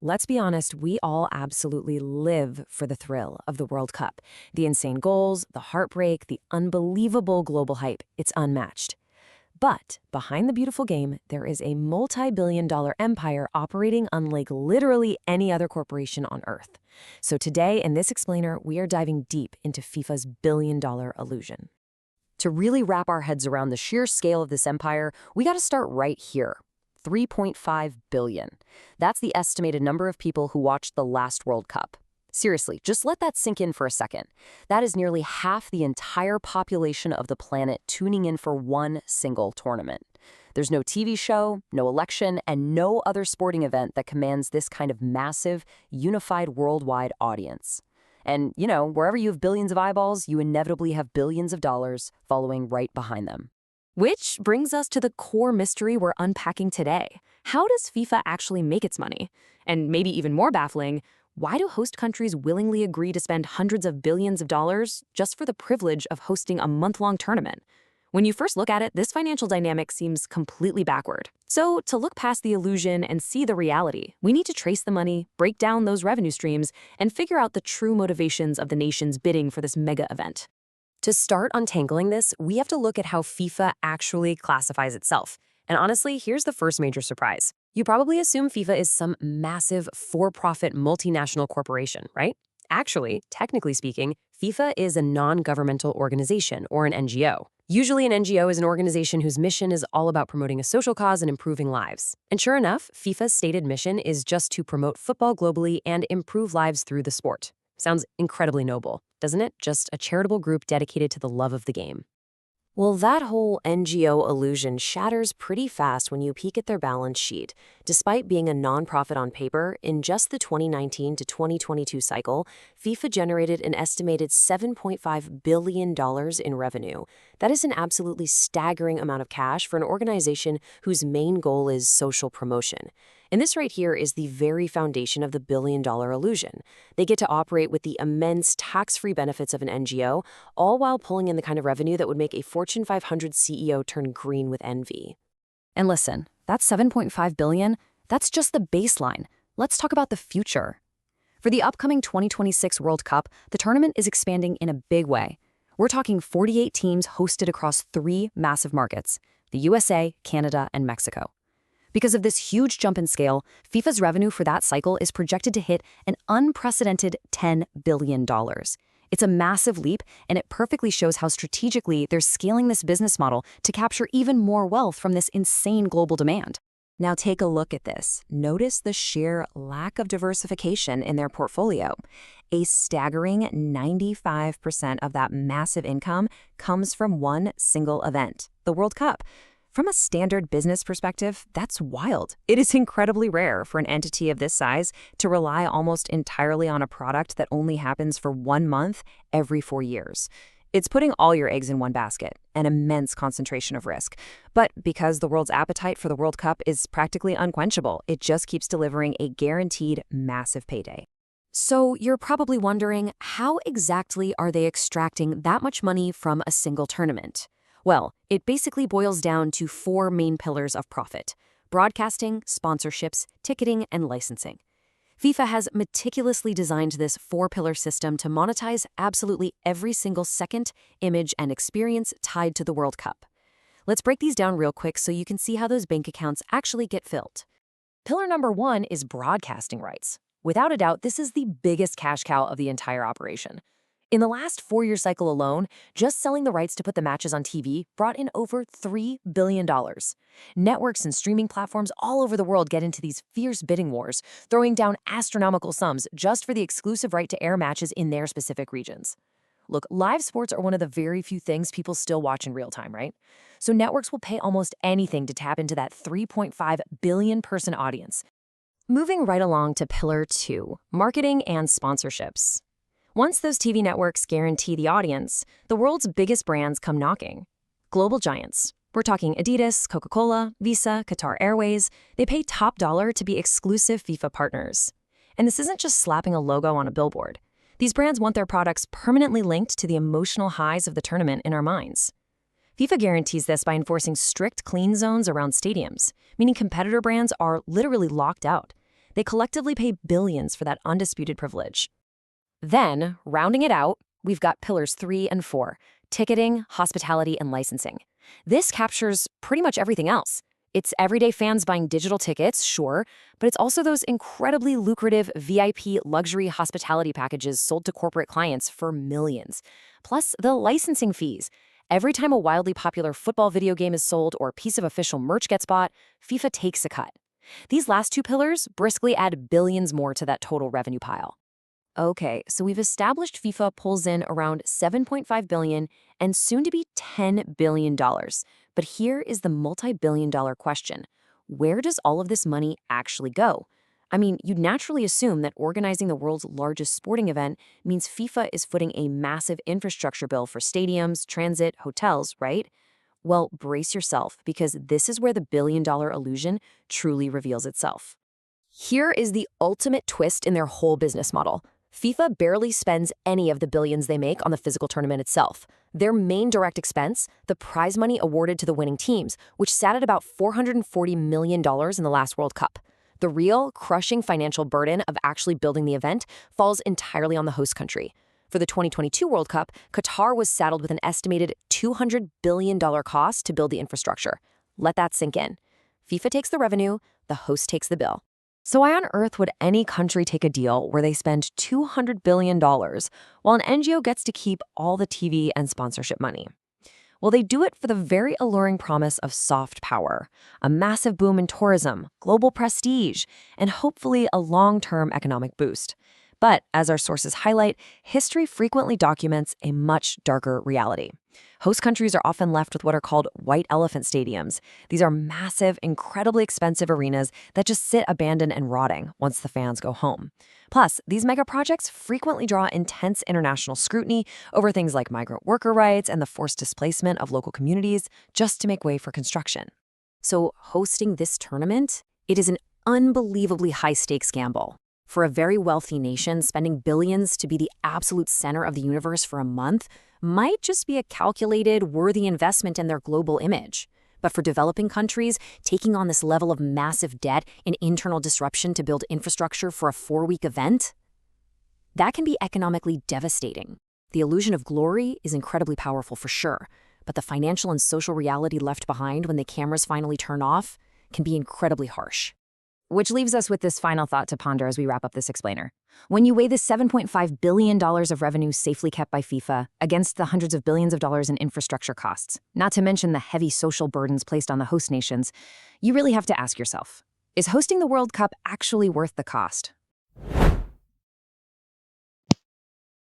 let's be honest, we all absolutely live for the thrill of the World Cup. The insane goals, the heartbreak, the unbelievable global hype. It's unmatched. But behind the beautiful game, there is a multi-billion-dollar empire operating unlike literally any other corporation on Earth. So today, in this explainer, we are diving deep into FIFA's billion-dollar illusion. To really wrap our heads around the sheer scale of this empire, we got to start right here. 3.5 billion. That's the estimated number of people who watched the last World Cup. Seriously, just let that sink in for a second. That is nearly half the entire population of the planet tuning in for one single tournament. There's no TV show, no election, and no other sporting event that commands this kind of massive, unified worldwide audience. And, wherever you have billions of eyeballs, you inevitably have billions of dollars following right behind them. Which brings us to the core mystery we're unpacking today. How does FIFA actually make its money? And maybe even more baffling, why do host countries willingly agree to spend hundreds of billions of dollars just for the privilege of hosting a month-long tournament? When you first look at it, this financial dynamic seems completely backward. So to look past the illusion and see the reality, we need to trace the money, break down those revenue streams, and figure out the true motivations of the nations bidding for this mega event. To start untangling this, we have to look at how FIFA actually classifies itself. And honestly, here's the first major surprise. You probably assume FIFA is some massive for-profit multinational corporation, right? Actually, technically speaking, FIFA is a non-governmental organization, or an NGO. Usually an NGO is an organization whose mission is all about promoting a social cause and improving lives. And sure enough, FIFA's stated mission is just to promote football globally and improve lives through the sport. Sounds incredibly noble, doesn't it? Just a charitable group dedicated to the love of the game. Well, that whole NGO illusion shatters pretty fast when you peek at their balance sheet. Despite being a nonprofit on paper, in just the 2019 to 2022 cycle, FIFA generated an estimated $7.5 billion in revenue. That is an absolutely staggering amount of cash for an organization whose main goal is social promotion. And this right here is the very foundation of the billion-dollar illusion. They get to operate with the immense tax-free benefits of an NGO, all while pulling in the kind of revenue that would make a Fortune 500 CEO turn green with envy. And listen, that $7.5 billion, that's just the baseline. Let's talk about the future. For the upcoming 2026 World Cup, the tournament is expanding in a big way. We're talking 48 teams hosted across 3 massive markets: the USA, Canada, and Mexico. Because of this huge jump in scale, FIFA's revenue for that cycle is projected to hit an unprecedented $10 billion. It's a massive leap, and it perfectly shows how strategically they're scaling this business model to capture even more wealth from this insane global demand. Now take a look at this. Notice the sheer lack of diversification in their portfolio. A staggering 95% of that massive income comes from one single event, the World Cup. From a standard business perspective, that's wild. It is incredibly rare for an entity of this size to rely almost entirely on a product that only happens for 1 month every 4 years. It's putting all your eggs in one basket, an immense concentration of risk. But because the world's appetite for the World Cup is practically unquenchable, it just keeps delivering a guaranteed massive payday. So you're probably wondering, how exactly are they extracting that much money from a single tournament? Well, it basically boils down to 4 main pillars of profit: broadcasting, sponsorships, ticketing, and licensing. FIFA has meticulously designed this 4-pillar system to monetize absolutely every single second, image, and experience tied to the World Cup. Let's break these down real quick so you can see how those bank accounts actually get filled. Pillar number 1 is broadcasting rights. Without a doubt, this is the biggest cash cow of the entire operation. In the last 4-year cycle alone, just selling the rights to put the matches on TV brought in over $3 billion. Networks and streaming platforms all over the world get into these fierce bidding wars, throwing down astronomical sums just for the exclusive right to air matches in their specific regions. Look, live sports are one of the very few things people still watch in real time, right? So networks will pay almost anything to tap into that 3.5 billion person audience. Moving right along to Pillar 2, marketing and sponsorships. Once those TV networks guarantee the audience, the world's biggest brands come knocking. Global giants. We're talking Adidas, Coca-Cola, Visa, Qatar Airways. They pay top dollar to be exclusive FIFA partners. And this isn't just slapping a logo on a billboard. These brands want their products permanently linked to the emotional highs of the tournament in our minds. FIFA guarantees this by enforcing strict clean zones around stadiums, meaning competitor brands are literally locked out. They collectively pay billions for that undisputed privilege. Then, rounding it out, we've got pillars 3 and 4, ticketing, hospitality, and licensing. This captures pretty much everything else. It's everyday fans buying digital tickets, sure, but it's also those incredibly lucrative VIP luxury hospitality packages sold to corporate clients for millions. Plus, the licensing fees. Every time a wildly popular football video game is sold or a piece of official merch gets bought, FIFA takes a cut. These last two pillars briskly add billions more to that total revenue pile. Okay, so we've established FIFA pulls in around $7.5 billion and soon to be $10 billion. But here is the multi-billion-dollar question. Where does all of this money actually go? I mean, you'd naturally assume that organizing the world's largest sporting event means FIFA is footing a massive infrastructure bill for stadiums, transit, hotels, right? Well, brace yourself, because this is where the billion-dollar illusion truly reveals itself. Here is the ultimate twist in their whole business model. FIFA barely spends any of the billions they make on the physical tournament itself. Their main direct expense, the prize money awarded to the winning teams, which sat at about $440 million in the last World Cup. The real, crushing financial burden of actually building the event falls entirely on the host country. For the 2022 World Cup, Qatar was saddled with an estimated $200 billion cost to build the infrastructure. Let that sink in. FIFA takes the revenue, the host takes the bill. So why on earth would any country take a deal where they spend $200 billion while an NGO gets to keep all the TV and sponsorship money? Well, they do it for the very alluring promise of soft power, a massive boom in tourism, global prestige, and hopefully a long-term economic boost. But as our sources highlight, history frequently documents a much darker reality. Host countries are often left with what are called white elephant stadiums. These are massive, incredibly expensive arenas that just sit abandoned and rotting once the fans go home. Plus, these mega projects frequently draw intense international scrutiny over things like migrant worker rights and the forced displacement of local communities just to make way for construction. So hosting this tournament, it is an unbelievably high-stakes gamble. For a very wealthy nation, spending billions to be the absolute center of the universe for a month might just be a calculated, worthy investment in their global image. But for developing countries, taking on this level of massive debt and internal disruption to build infrastructure for a 4-week event, that can be economically devastating. The illusion of glory is incredibly powerful for sure, but the financial and social reality left behind when the cameras finally turn off can be incredibly harsh. Which leaves us with this final thought to ponder as we wrap up this explainer. When you weigh the $7.5 billion of revenue safely kept by FIFA against the hundreds of billions of dollars in infrastructure costs, not to mention the heavy social burdens placed on the host nations, you really have to ask yourself, is hosting the World Cup actually worth the cost?